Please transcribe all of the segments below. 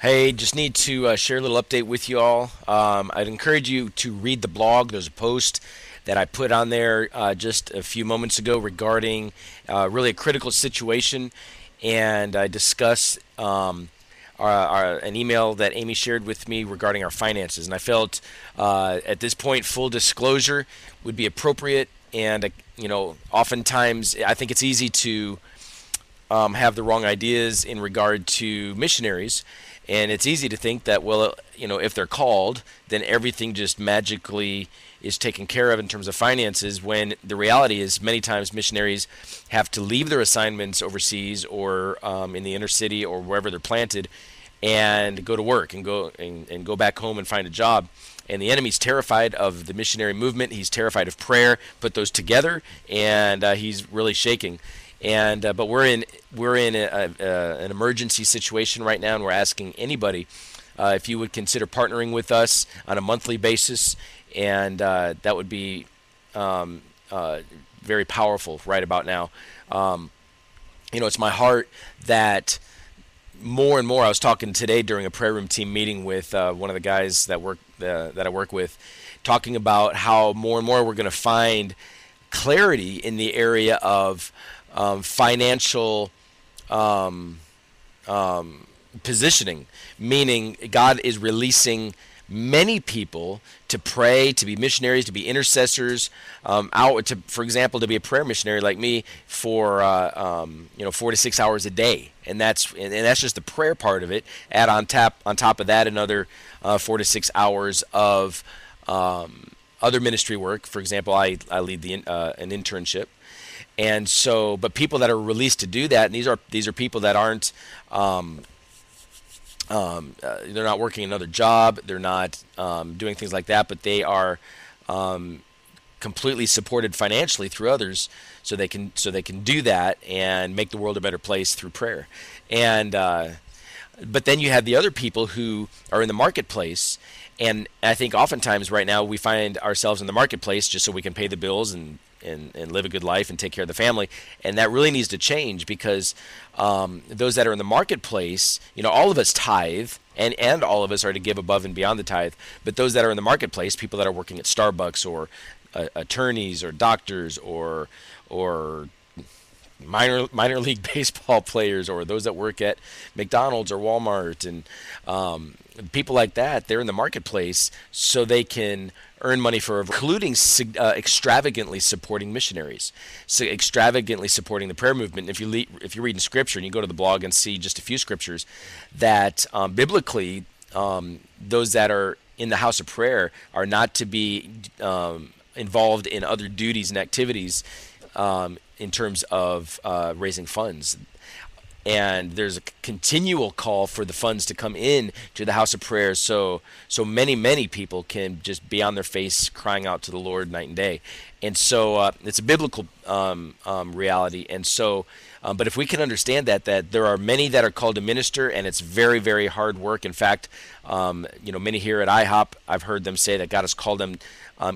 Hey, just need to share a little update with you all. I'd encourage you to read the blog. There's a post that I put on there just a few moments ago regarding really a critical situation, and I discuss an email that Amy shared with me regarding our finances. And I felt at this point, full disclosure would be appropriate. And oftentimes I think it's easy to have the wrong ideas in regard to missionaries. And it's easy to think that, well, if they're called, then everything just magically is taken care of in terms of finances, when the reality is many times missionaries have to leave their assignments overseas or in the inner city or wherever they're planted and go to work and go back home and find a job. And the enemy's terrified of the missionary movement. He's terrified of prayer. Put those together, and he's really shaking. And but we're in an emergency situation right now, and we're asking anybody if you would consider partnering with us on a monthly basis, and that would be very powerful right about now. It's my heart that more and more. I was talking today during a prayer room team meeting with one of the guys that I work with, talking about how more and more we're going to find clarity in the area of financial positioning, meaning God is releasing many people to pray, to be missionaries, to be intercessors, for example, to be a prayer missionary like me for 4 to 6 hours a day, and that's just the prayer part of it. Add on top of that another 4 to 6 hours of other ministry work. For example, I lead an internship. And so, but people that are released to do that, and these are people that aren't, they're not working another job, they're not doing things like that, but they are completely supported financially through others, so they can do that and make the world a better place through prayer. And but then you have the other people who are in the marketplace. And I think oftentimes right now we find ourselves in the marketplace just so we can pay the bills and live a good life and take care of the family. And that really needs to change, because those that are in the marketplace, all of us tithe, and all of us are to give above and beyond the tithe. But those that are in the marketplace, people that are working at Starbucks or attorneys or doctors or minor league baseball players, or those that work at McDonald's or Walmart, and people like that, they're in the marketplace so they can earn money for, including extravagantly supporting missionaries, so extravagantly supporting the prayer movement. If you read in Scripture and you go to the blog and see just a few scriptures, that biblically those that are in the house of prayer are not to be involved in other duties and activities in terms of raising funds. And there's a continual call for the funds to come in to the house of prayer, so many people can just be on their face crying out to the Lord night and day. And so it's a biblical reality. And so, but if we can understand that there are many that are called to minister, and it's very, very hard work. In fact, many here at IHOP, I've heard them say that God has called them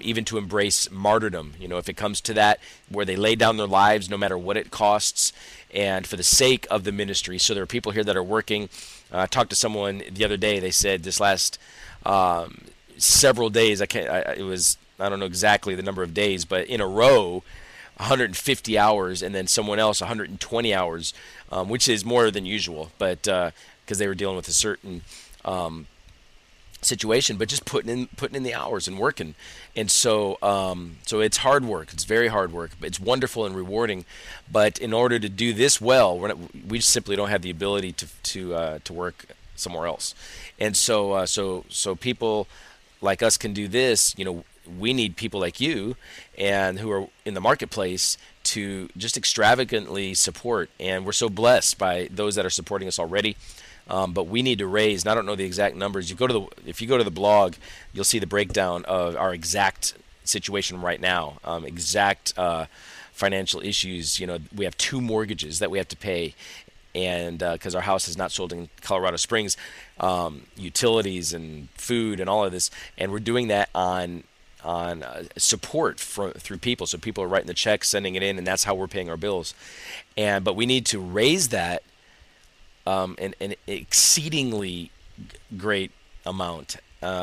even to embrace martyrdom. If it comes to that, where they lay down their lives no matter what it costs, and for the sake of the ministry. So there are people here that are working. I talked to someone the other day. They said this last several days, I don't know exactly the number of days, but in a row, 150 hours, and then someone else 120 hours, which is more than usual, but because they were dealing with a certain situation, but just putting in the hours and working. And so it's hard work. It's very hard work, but it's wonderful and rewarding. But in order to do this well, we simply don't have the ability to work somewhere else. And so people like us can do this. We need people like you and who are in the marketplace to just extravagantly support. And we're so blessed by those that are supporting us already. But we need to raise, and I don't know the exact numbers. If you go to the blog, you'll see the breakdown of our exact situation right now, exact financial issues. We have 2 mortgages that we have to pay, and because our house is not sold in Colorado Springs, utilities and food and all of this, and we're doing that on support through people. So people are writing the checks, sending it in, and that's how we're paying our bills. But we need to raise that. And exceedingly great amount.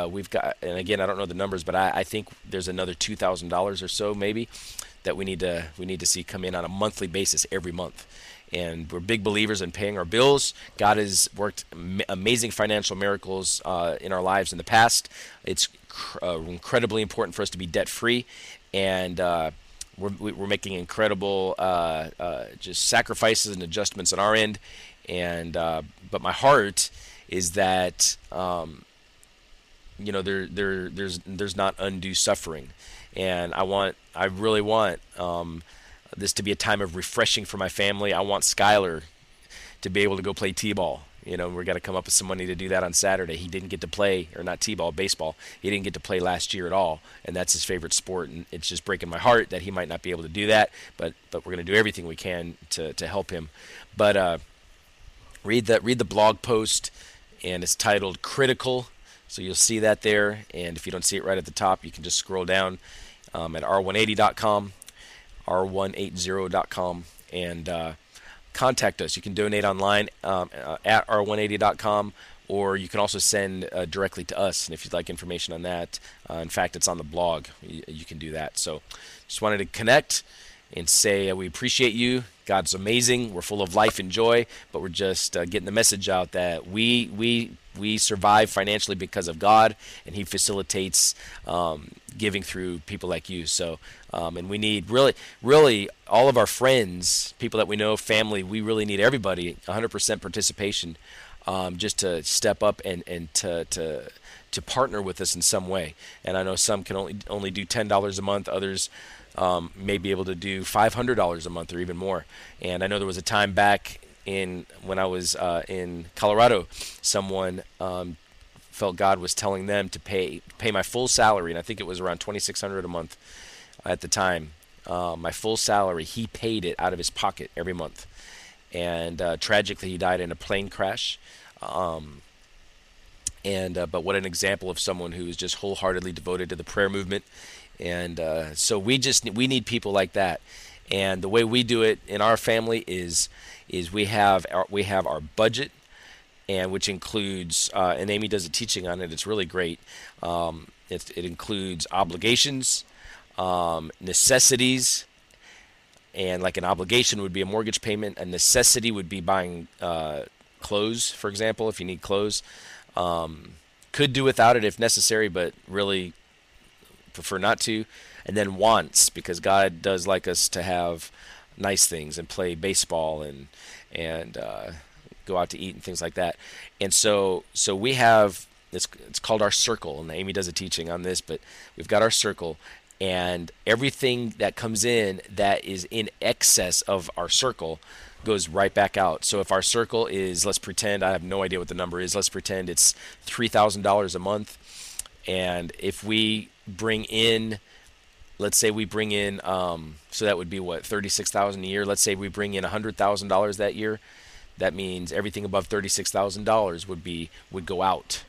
We've got, and again, I don't know the numbers, but I think there's another $2,000 or so maybe that we need to see come in on a monthly basis every month. And we're big believers in paying our bills. God has worked amazing financial miracles in our lives in the past. It's incredibly important for us to be debt free, and we're making incredible just sacrifices and adjustments on our end. And but my heart is that there's not undue suffering, and I really want this to be a time of refreshing for my family. I want Skylar to be able to go play t-ball. We're got to come up with some money to do that on Saturday. He didn't get to play, or not t-ball, baseball. He didn't get to play last year at all, and that's his favorite sport. And it's just breaking my heart that he might not be able to do that. But we're going to do everything we can to help him. But read the blog post, and it's titled "Critical." So you'll see that there. And if you don't see it right at the top, you can just scroll down at r180.com, r180.com, and contact us. You can donate online at r180.com, or you can also send directly to us. And if you'd like information on that, in fact, it's on the blog. You can do that. So just wanted to connect and say we appreciate you. God's amazing. We're full of life and joy, but we're just getting the message out that we survive financially because of God, and He facilitates giving through people like you. So, and we need really all of our friends, people that we know, family. We really need everybody, 100% participation, just to step up and to partner with us in some way. And I know some can only do $10 a month. Others may be able to do $500 a month or even more. And I know there was a time back when I was in Colorado, someone felt God was telling them to pay my full salary, and I think it was around $2,600 a month at the time. My full salary, he paid it out of his pocket every month, and tragically he died in a plane crash. But what an example of someone who is just wholeheartedly devoted to the prayer movement. And so we need people like that. And the way we do it in our family is we have our budget, and which includes and Amy does a teaching on it. It's really great. It includes obligations, necessities, and like an obligation would be a mortgage payment. A necessity would be buying clothes, for example, if you need clothes. Could do without it if necessary, but really prefer not to. And then wants, because God does like us to have nice things and play baseball and go out to eat and things like that. And so we have this, it's called our circle, and Amy does a teaching on this, but we've got our circle, and everything that comes in that is in excess of our circle goes right back out. So if our circle is, let's pretend, I have no idea what the number is, let's pretend it's $3,000 a month, and if we bring in, let's say we bring in, so that would be what, $36,000 a year. Let's say we bring in $100,000 that year. That means everything above $36,000 would go out.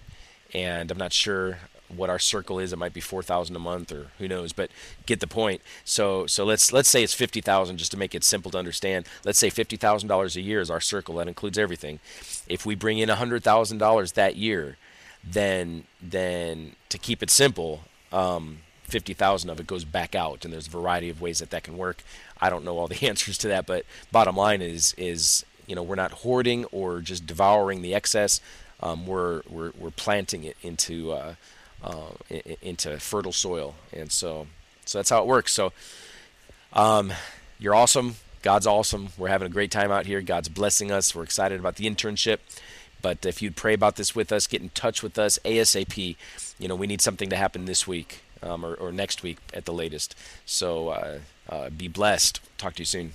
And I'm not sure what our circle is. It might be $4,000 a month, or who knows. But get the point. So let's say it's $50,000, just to make it simple to understand. Let's say $50,000 a year is our circle. That includes everything. If we bring in $100,000 that year, then to keep it simple, 50,000 of it goes back out, and there's a variety of ways that can work. I don't know all the answers to that, but bottom line is we're not hoarding or just devouring the excess. We're planting it into fertile soil, and so that's how it works. So you're awesome. God's awesome. We're having a great time out here. God's blessing us. We're excited about the internship. But if you'd pray about this with us, get in touch with us ASAP. We need something to happen this week. Or next week at the latest. So be blessed. Talk to you soon.